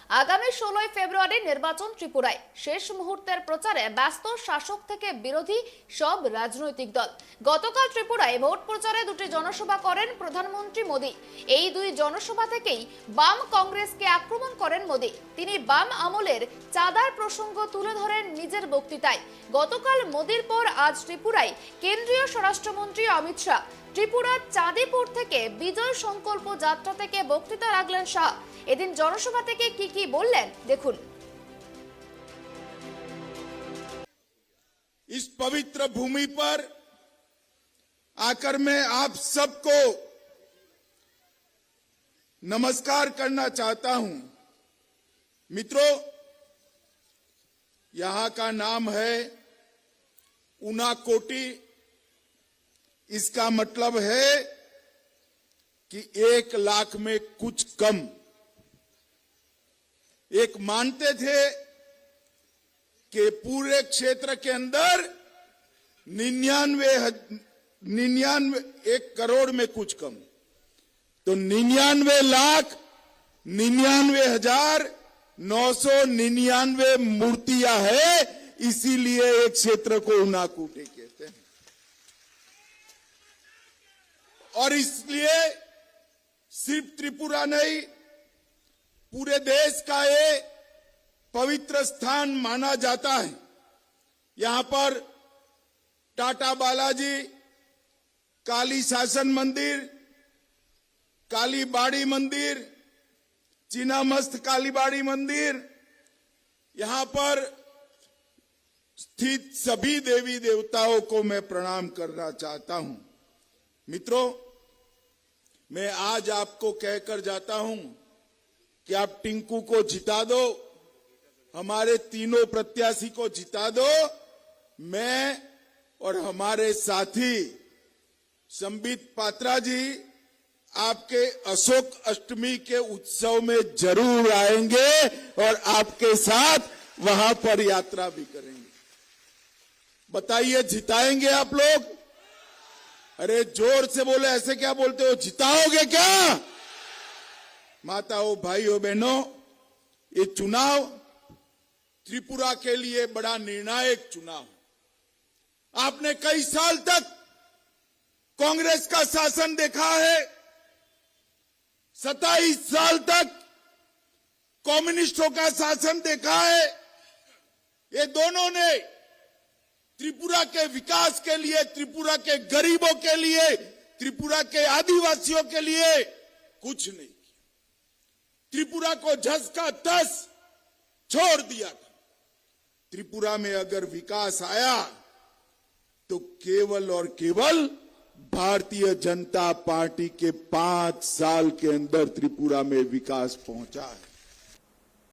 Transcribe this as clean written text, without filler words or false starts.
আগামী 16 ফেব্রুয়ারি নির্বাচন ত্রিপুরায় শেষ মুহূর্তের প্রচারে ব্যস্ত শাসক থেকে বিরোধী সব রাজনৈতিক দল। গতকাল ত্রিপুরায় ভোট প্রচারে দুটি জনসভা করেন প্রধানমন্ত্রী মোদী। এই দুই জনসভা থেকেই বাম কংগ্রেসকে আক্রমণ করেন মোদী। তিনি বাম আমলের চাঁদার প্রসঙ্গ তুলে ধরেন নিজের বক্তৃতায়। গতকাল মোদীর পর আজ ত্রিপুরায় কেন্দ্রীয় স্বরাষ্ট্রমন্ত্রী অমিত শাহ ত্রিপুরার চাঁদিপুর থেকে বিজয় সংকল্প যাত্রা থেকে বক্তৃতা রাখলেন শাহ। এদিন জনসভা থেকে কি बोलें देखुन। इस पवित्र भूमि पर आकर मैं आप सबको नमस्कार करना चाहता हूं। मित्रों, यहां का नाम है उनाकोटी। इसका मतलब है कि 1 लाख में कुछ कम। एक मानते थे कि पूरे क्षेत्र के अंदर 1 करोड़ में कुछ कम, तो 99,99,999 मूर्तियां है। इसीलिए एक क्षेत्र को उनाकोटी कहते हैं। और इसलिए सिर्फ त्रिपुरा नहीं, पूरे देश का ये पवित्र स्थान माना जाता है। यहां पर टाटा बालाजी, काली शासन मंदिर, काली बाड़ी मंदिर, चीनामस्त काली बाड़ी मंदिर, यहां पर स्थित सभी देवी देवताओं को मैं प्रणाम करना चाहता हूं। मित्रों, मैं आज आपको कहकर जाता हूं कि आप टिंकू को जिता दो, हमारे तीनों प्रत्याशी को जिता दो। मैं और हमारे साथी संबित पात्रा जी आपके अशोक अष्टमी के उत्सव में जरूर आएंगे और आपके साथ वहां पर यात्रा भी करेंगे। बताइए, जिताएंगे आप लोग? अरे जोर से बोले, ऐसे क्या बोलते हो? जिताओगे क्या? माताओं, भाइयों, बहनों, ये चुनाव त्रिपुरा के लिए बड़ा निर्णायक चुनाव। आपने कई साल तक कांग्रेस का शासन देखा है। 27 साल तक कम्युनिस्टों का शासन देखा है। ये दोनों ने त्रिपुरा के विकास के लिए, त्रिपुरा के गरीबों के लिए, त्रिपुरा के आदिवासियों के लिए कुछ नहीं। त्रिपुरा को झस का तस छोड़ दिया था। त्रिपुरा में अगर विकास आया तो केवल और केवल भारतीय जनता पार्टी के 5 साल के अंदर त्रिपुरा में विकास पहुंचा है।